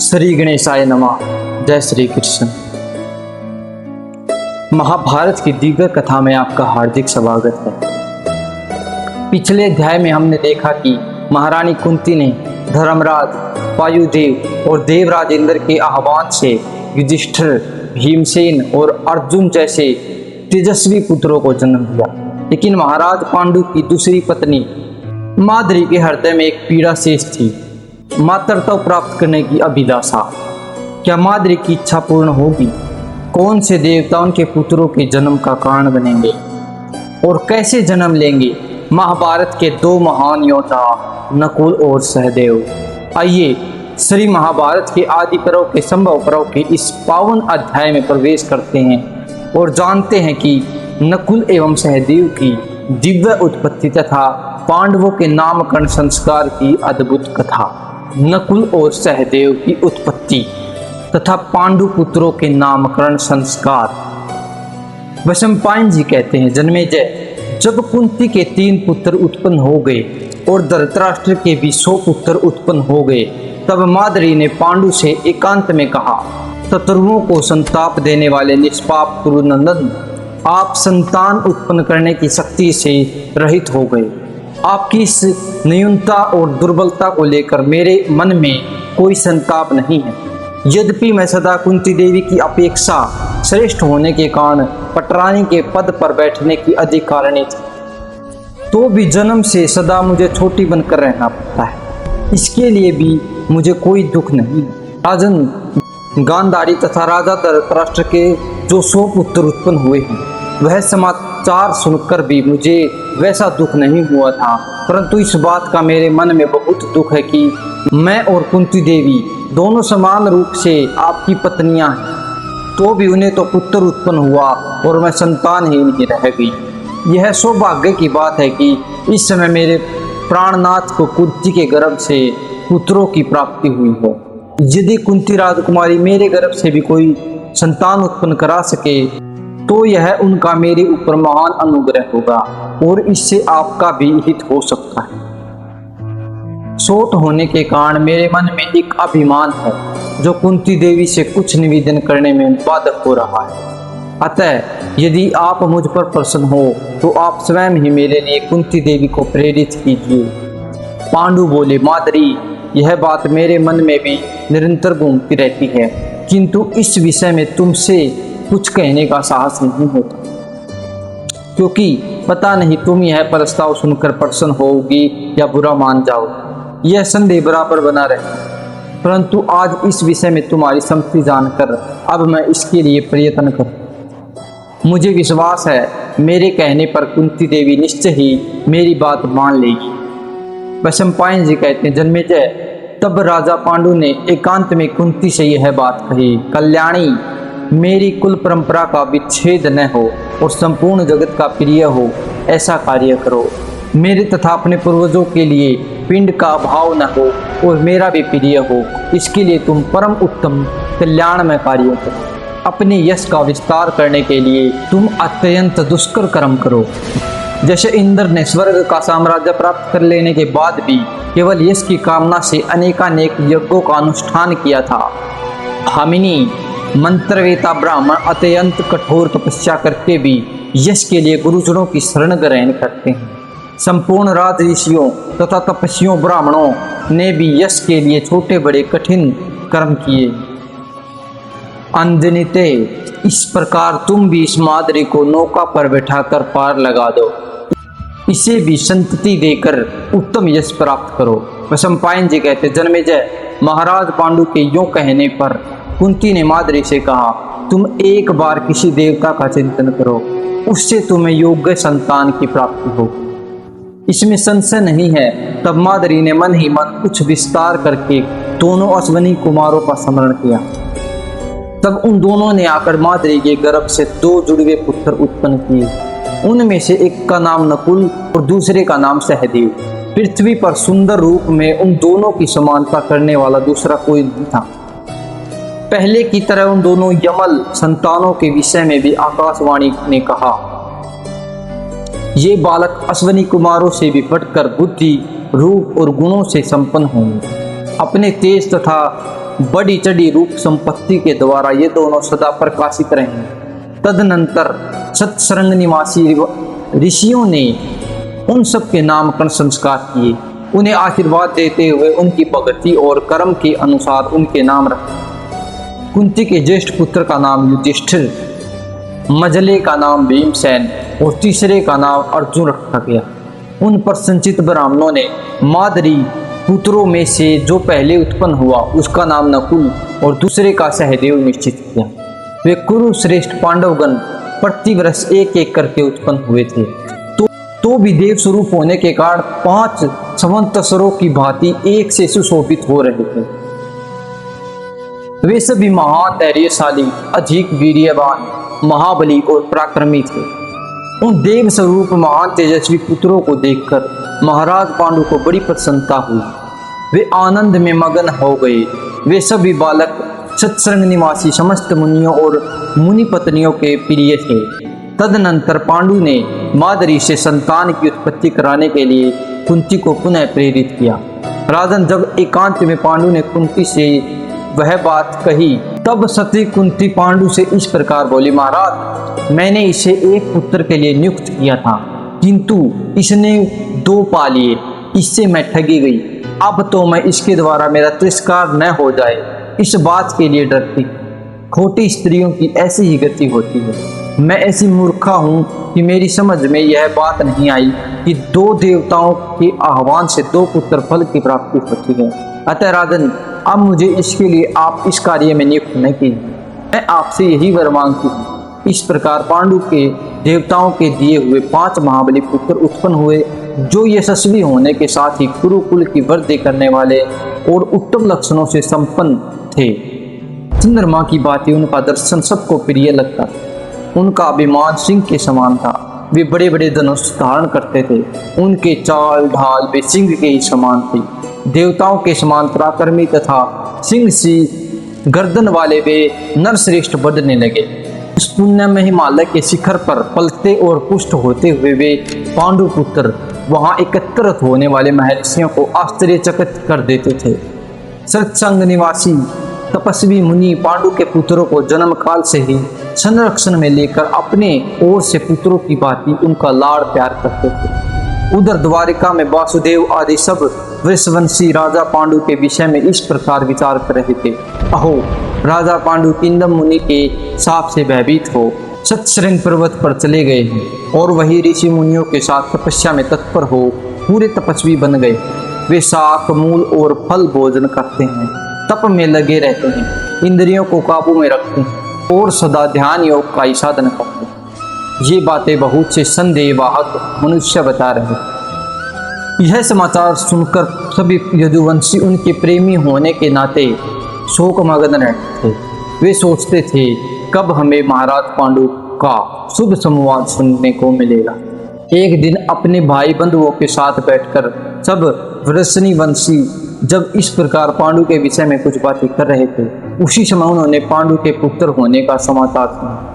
श्री गणेशाय नमः। जय श्री कृष्ण। महाभारत की दिव्य कथा में आपका हार्दिक स्वागत है। पिछले अध्याय में हमने देखा कि महारानी कुंती ने धर्मराज, वायुदेव और देवराज इंद्र के आह्वान से युधिष्ठिर, भीमसेन और अर्जुन जैसे तेजस्वी पुत्रों को जन्म दिया। लेकिन महाराज पांडु की दूसरी पत्नी माद्री के हृदय में एक पीड़ा शेष थी, मातृत्व प्राप्त करने की अभिलाषा। क्या माद्री की इच्छा पूर्ण होगी? कौन से देवता उनके पुत्रों के जन्म का कारण बनेंगे और कैसे जन्म लेंगे महाभारत के दो महान योद्धा नकुल और सहदेव। आइए श्री महाभारत के आदि पर्व के संभव पर्व के इस पावन अध्याय में प्रवेश करते हैं और जानते हैं कि नकुल एवं सहदेव की दिव्य उत्पत्ति तथा पांडवों के नामकरण संस्कार की अद्भुत कथा। नकुल और सहदेव की उत्पत्ति तथा पांडु पुत्रों के नामकरण संस्कार। वैशंपायन जी कहते हैं, जन्मेजय, जब कुंती के 3 पुत्र उत्पन्न हो गए और धृतराष्ट्र के भी 100 पुत्र उत्पन्न हो गए, तब माद्री ने पांडु से एकांत में कहा, शत्रुओं को संताप देने वाले निष्पाप कुरुनंदन, आप संतान उत्पन्न करने की शक्ति से रहित हो गए। आपकी इस न्यूनता और दुर्बलता को लेकर मेरे मन में कोई संताप नहीं है। यद्यपि मैं सदा कुंती देवी की अपेक्षा श्रेष्ठ होने के कारण पटरानी के पद पर बैठने की अधिकारिणी थी, तो भी जन्म से सदा मुझे छोटी बनकर रहना पड़ता है। इसके लिए भी मुझे कोई दुख नहीं। राजन गांधारी तथा राजा धृतराष्ट्र के जो 100 पुत्र उत्पन्न हुए हैं, वह समाचार सुनकर भी मुझे वैसा दुख नहीं हुआ था, परंतु इस बात का मेरे मन में बहुत दुख है कि मैं और कुंती देवी दोनों समान रूप से आपकी पत्नियां हैं, तो भी उन्हें तो पुत्र उत्पन्न हुआ और मैं संतानहीन ही रह गई। यह सौभाग्य की बात है कि इस समय मेरे प्राणनाथ को कुंती के गर्भ से पुत्रों की प्राप्ति हुई हो। यदि कुंती राजकुमारी मेरे गर्भ से भी कोई संतान उत्पन्न करा सके तो यह उनका मेरे ऊपर महान अनुग्रह होगा और इससे आपका भी हित हो सकता है। सोत होने के कारण मेरे मन में एक अभिमान है जो कुंती देवी से कुछ निवेदन करने में बाधक हो रहा है। अतः यदि आप मुझ पर प्रसन्न हो तो आप स्वयं ही मेरे लिए कुंती देवी को प्रेरित कीजिए। पांडु बोले, माद्री, यह बात मेरे मन में भी निरंतर घूमती रहती है, किंतु इस विषय में तुमसे कुछ कहने का साहस नहीं होता, क्योंकि पता नहीं तुम यह प्रस्ताव सुनकर प्रसन्न होगी या बुरा मान जाओगी। यह संदेह बराबर बना रहे, परंतु आज इस विषय में तुम्हारी सम्मति जानकर अब मैं इसके लिए प्रयत्न करूं। मुझे विश्वास है मेरे कहने पर कुंती देवी निश्चय ही मेरी बात मान लेगी। वैशंपायन जी कहते हैं, जन्मेजय, तब राजा पांडु ने एकांत में कुंती से यह बात कही, कल्याणी, मेरी कुल परंपरा का विच्छेद न हो और संपूर्ण जगत का प्रिय हो, ऐसा कार्य करो। मेरे तथा अपने पूर्वजों के लिए पिंड का अभाव न हो और मेरा भी प्रिय हो, इसके लिए तुम परम उत्तम कल्याणमय कार्य करो। अपने यश का विस्तार करने के लिए तुम अत्यंत दुष्कर कर्म करो। जैसे इंद्र ने स्वर्ग का साम्राज्य प्राप्त कर लेने के बाद भी केवल यश की कामना से अनेकानेक यज्ञों का अनुष्ठान किया था, भामिनी मंत्रवेता ब्राह्मण अत्यंत कठोर तपस्या करके भी यश के लिए गुरुजनों की शरण ग्रहण करते हैं। संपूर्ण राज ऋषियों तथा तपस्वियों ब्राह्मणों ने भी यश के लिए छोटे बड़े कठिन कर्म किए। अंजनिते, इस प्रकार तुम भी इस माद्री को नौका पर बैठाकर पार लगा दो, इसे भी संतति देकर उत्तम यश प्राप्त करो। वैशंपायन जी कहते, जन्मेजय, महाराज पांडु के यूं कहने पर कुंती ने माद्री से कहा, तुम एक बार किसी देवता का चिंतन करो, उससे तुम्हें योग्य संतान की प्राप्ति होगी, इसमें संशय नहीं है। तब माद्री ने मन ही मन कुछ विस्तार करके दोनों अश्वनी कुमारों का स्मरण किया। तब उन दोनों ने आकर माद्री के गर्भ से 2 जुड़वे पुत्र उत्पन्न किए। उनमें से एक का नाम नकुल और दूसरे का नाम सहदेव। पृथ्वी पर सुंदर रूप में उन दोनों की समानता करने वाला दूसरा कोई नहीं था। पहले की तरह उन दोनों यमल संतानों के विषय में भी आकाशवाणी ने कहा, ये बालक अश्वनी कुमारों से भी बढ़कर बुद्धि, रूप और गुणों से संपन्न होंगे। अपने तेज तथा बड़ी चढ़ी रूप संपत्ति के द्वारा ये दोनों सदा प्रकाशित रहे। तदनंतर सत्संग निवासी ऋषियों ने उन सब के नामकरण संस्कार किए। उन्हें आशीर्वाद देते हुए उनकी भक्ति और कर्म के अनुसार उनके नाम रखे। कुंती के ज्येष्ठ पुत्र का नाम युधिष्ठिर, मजले का नाम भीमसेन और तीसरे का नाम अर्जुन रखा गया। उन पर संचित ब्राह्मणों ने मादरी पुत्रों में से जो पहले उत्पन्न हुआ उसका नाम नकुल और दूसरे का सहदेव निश्चित किया। वे कुरुश्रेष्ठ पांडवगण प्रतिवर्ष एक एक करके उत्पन्न हुए थे। तो भी देव स्वरूप होने के कारण 5 संवत्सरों की भांति एक से सुशोभित हो रहे थे। वे सभी महान धैर्यशाली, अधिक वीर्यवान, महाबली और पराक्रमी थे। उन देव स्वरूप महान तेजस्वी पुत्रों को देखकर महाराज पांडु को बड़ी प्रसन्नता हुई। वे आनंद में मगन हो गए। वे सभी बालक सत्संग निवासी समस्त मुनियों और मुनि पत्नियों के प्रिय थे। तदनंतर पांडु ने मादरी से संतान की उत्पत्ति कराने के लिए कुंती को पुनः प्रेरित किया। राजन, जब एकांत में पांडु ने कुंती से वह बात कही तब सती कुंती पांडु से इस प्रकार बोली, महाराज, मैंने इसे एक पुत्र के लिए नियुक्त किया था, किंतु इसने 2 पा लिए। इससे मैं ठगी गई। अब तो मैं इसके द्वारा मेरा तिरस्कार न हो जाए, इस बात के लिए डरती। खोटी स्त्रियों की ऐसी ही गति होती है। मैं ऐसी मूर्खा हूँ कि मेरी समझ में यह बात नहीं आई कि 2 देवताओं के आह्वान से 2 पुत्र फल की प्राप्ति होती है। अतः राजन, अब मुझे इसके लिए आप इस कार्य में नियुक्त न कीजिए। मैं आपसे यही वर मांगती हूँ। इस प्रकार पांडु के देवताओं के दिए हुए 5 महाबली पुत्र उत्पन्न हुए, जो यशस्वी होने के साथ ही कुरुकुल की वृद्धि करने वाले और उत्तम लक्षणों से संपन्न थे। चंद्रमा की भांति उनका दर्शन सबको प्रिय लगता। उनका अभिमान सिंह के समान था। वे बड़े बड़े धनुष धारण करते थे। उनके चाल ढाल वे सिंह के ही समान थे। देवताओं के समान पराक्रमी तथा सिंह सी गर्दन वाले वे नरश्रेष्ठ बढ़ने लगे। उस पुण्य में हिमालय के शिखर पर पलते और पुष्ट होते हुए वे पांडु पुत्र वहां एकत्रित होने वाले महर्षियों को आश्चर्यचकित कर देते थे। सत्संग निवासी तपस्वी मुनि पांडु के पुत्रों को जन्म काल से ही संरक्षण में लेकर अपने ओर से पुत्रों की भांति उनका लाड़ प्यार करते थे। उधर द्वारिका में वासुदेव आदि सब वृषवंशी राजा पांडु के विषय में इस प्रकार विचार कर रहे थे, अहो, राजा पांडु किंदम मुनि के साप से भयभीत हो सत्सृंग पर्वत पर चले गए हैं और वही ऋषि मुनियों के साथ तपस्या में तत्पर हो पूरे तपस्वी बन गए। वे शाक मूल और फल भोजन करते हैं, तप में लगे रहते हैं, इंद्रियों को काबू में रखते हैं और सदा ध्यान योग का ही साधन करते हैं। ये बातें बहुत से संदेहवाहक मनुष्य बता रहे। यह समाचार सुनकर सभी यदुवंशी उनके प्रेमी होने के नाते शोकमग्न रहते थे। वे सोचते थे, कब हमें महाराज पांडु का शुभ संवाद सुनने को मिलेगा। एक दिन अपने भाई बंधुओं के साथ बैठकर सब वृषणीवंशी जब इस प्रकार पांडु के विषय में कुछ बातें कर रहे थे, उसी समय उन्होंने पांडु के पुत्र होने का समाचार सुना।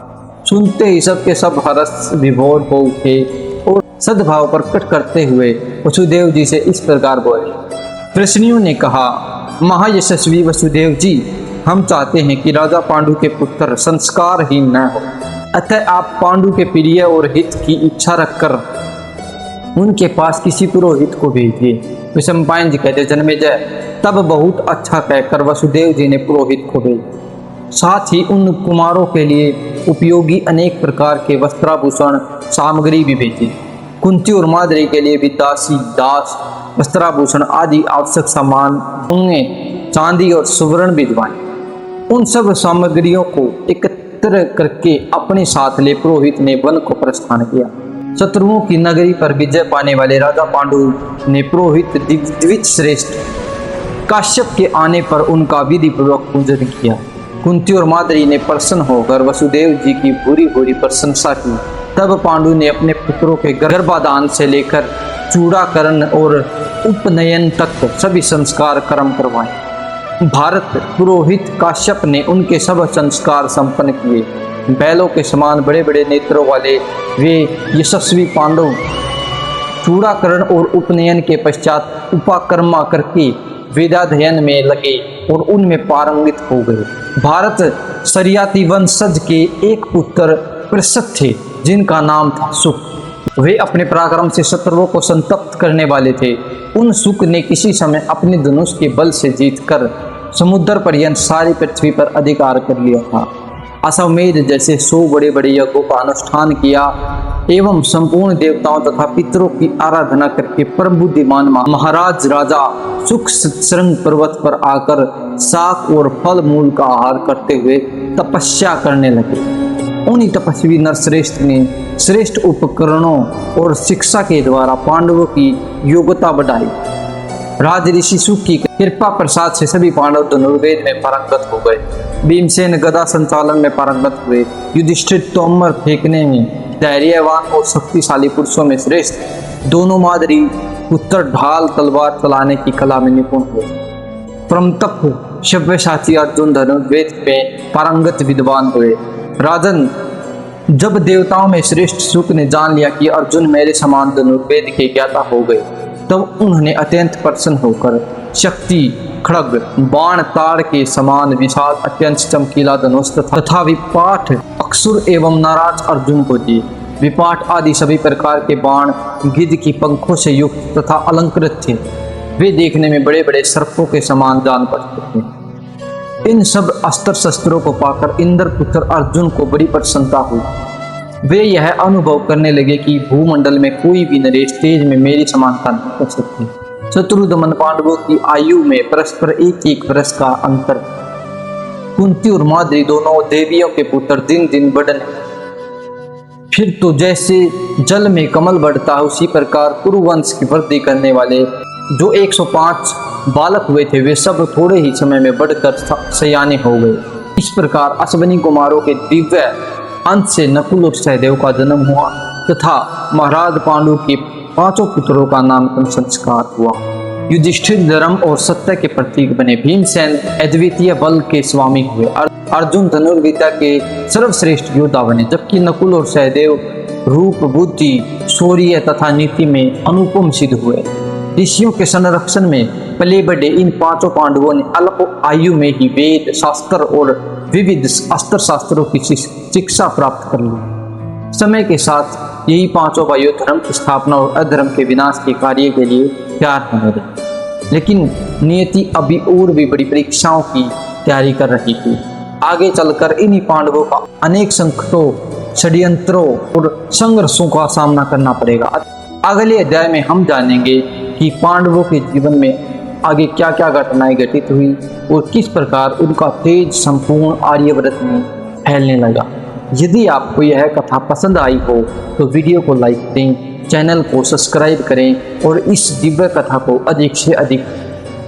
सुनते ही सबके सब हर्ष विभोर हो उठे और सद्भाव प्रकट करते हुए वसुदेव जी से इस प्रकार बोले। वृषणियों ने कहा, महायशस्वी वसुदेव जी, हम चाहते हैं कि राजा पांडु के पुत्र संस्कारहीन न हो, अतः आप पांडु के प्रिय और हित की इच्छा रखकर उनके पास किसी पुरोहित को भेजिए। विषमपायन जी कहते, जन्मेजय, तब बहुत अच्छा कहकर वसुदेव जी ने पुरोहित को भेजा। साथ ही उन कुमारों के लिए उपयोगी अनेक प्रकार के वस्त्राभूषण सामग्री भी भेजी। कुंती और मादरी के लिए भी दासी दास वस्त्राभूषण आदि आवश्यक सामान उन्हें चांदी और सुवर्ण भिजवाए। उन सब सामग्रियों को एकत्र करके अपने साथ ले पुरोहित ने वन को प्रस्थान किया। शत्रुओं की नगरी पर विजय पाने वाले राजा पांडु ने पुरोहित द्विज श्रेष्ठ काश्यप के आने पर उनका विधि पूर्वक पूजन किया। कुंती और मादरी ने प्रसन्न होकर वसुदेव जी की भूरी भूरी प्रशंसा की। तब पांडु ने अपने पुत्रों के गर्भाधान से लेकर चूड़ाकरण और उपनयन तक सभी संस्कार कर्म करवाए। भारत पुरोहित काश्यप ने उनके सब संस्कार संपन्न किए। बैलों के समान बड़े बड़े नेत्रों वाले वे यशस्वी पांडव चूड़ाकरण और उपनयन के पश्चात उपाकर्मा करके वेदाध्ययन में लगे और उनमें पारंगित हो गए। भारत शरियाती वंशज के एक पुत्र पृषद थे जिनका नाम था शुक। वे अपने पराक्रम से शत्रुओं को संतप्त करने वाले थे। उन शुक ने किसी समय अपने धनुष के बल से जीतकर समुद्र पर्यंत सारी पृथ्वी पर अधिकार कर लिया था। अश्वमेध जैसे 100 बड़े बड़े यज्ञों का अनुष्ठान किया एवं संपूर्ण देवताओं तथा पितरों की आराधना करके परम बुद्धिमान महाराज राजा शुक शृंग पर्वत पर आकर शाक और फल मूल का आहार करते हुए तपस्या करने लगे। उन्हीं तपस्वी नरश्रेष्ठ ने श्रेष्ठ उपकरणों और शिक्षा के द्वारा पांडवों की योग्यता बढ़ाई। राज ऋषि शुक की कृपा प्रसाद से सभी पांडव धनुर्वेद में पारंगत हो गए। भीमसेन गदा संचालन में पारंगत हुए। युधिष्ठिर तोमर फेंकने में धैर्यवान और शक्तिशाली पुरुषों में श्रेष्ठ। दोनों मादरी पुत्र ढाल तलवार चलाने की कला में निपुण हुए। परमतप सव्यसाची अर्जुन धनुर्वेद में पारंगत विद्वान हुए। राजन, जब देवताओं में श्रेष्ठ शुक ने जान लिया कि अर्जुन मेरे समान धनुर्वेद के ज्ञाता हो गए, तब उन्होंने अत्यंत प्रसन्न होकर शक्ति खड्ग बाण ताड़ के समान विशाल अत्यंत चमकीला धनुष तथा विपाठ अक्षुर एवं नाराज अर्जुन को दिए। विपाठ आदि सभी प्रकार के बाण गिद्ध की पंखों से युक्त तथा अलंकृत थे। वे देखने में बड़े बड़े सर्पों के समान जान पड़ते थे। इन सब अस्त्र शस्त्रों को पाकर इंद्रपुत्र अर्जुन को बड़ी प्रसन्नता हुई। वे यह अनुभव करने लगे कि भूमंडल में कोई भी नरेश तेज में मेरी समानता नहीं कर सकते। शत्रुदमन पांडवों की आयु में परस्पर एक वर्ष का अंतर। कुंती और माद्री दोनों देवियों के पुत्र दिन दिन बढ़ने। फिर तो जैसे जल में कमल बढ़ता है उसी प्रकार कुरुवंश की वृद्धि करने वाले जो 105 बालक हुए थे वे सब थोड़े ही समय में बढ़कर सयाने हो गए। इस प्रकार अश्विनी कुमारों के दिव्य अंत से नकुल और सहदेव का जन्म हुआ तथा महाराज पांडु के 5 पुत्रों का नामकरण संस्कार हुआ। युधिष्ठिर धर्म और सत्य के प्रतीक बने। भीमसेन अद्वितीय बल के स्वामी हुए। अर्जुन धनुर्विद्या के सर्वश्रेष्ठ योद्धा बने, जबकि नकुल और सहदेव रूप, बुद्धि, शौर्य तथा नीति में अनुपम सिद्ध हुए। ऋषियों के संरक्षण में पले बढ़े इन 5 पांडवों ने अल्प आयु में ही वेद शास्त्र और विविध अस्त्र शास्त्रों की शिक्षा प्राप्त कर ली। समय के साथ यही 5 भाइयों धर्म की स्थापना और अधर्म के विनाश के कार्य के लिए तैयार होने लगे। लेकिन नियति अभी और भी बड़ी परीक्षाओं की तैयारी कर रही थी। आगे चलकर इन्हीं पांडवों का अनेक संकटों, षड्यंत्रों और संघर्षों का सामना करना पड़ेगा। अगले अध्याय में हम जानेंगे कि पांडवों के जीवन में आगे क्या क्या घटनाएं घटित हुई और किस प्रकार उनका तेज संपूर्ण आर्यव्रत में फैलने लगा। यदि आपको यह कथा पसंद आई हो तो वीडियो को लाइक दें, चैनल को सब्सक्राइब करें और इस दिव्य कथा को अधिक से अधिक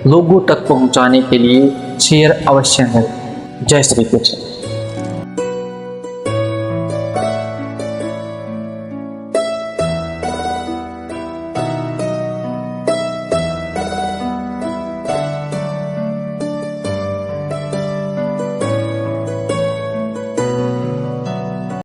लोगों तक पहुंचाने के लिए शेयर अवश्य करें। जय श्री कृष्ण।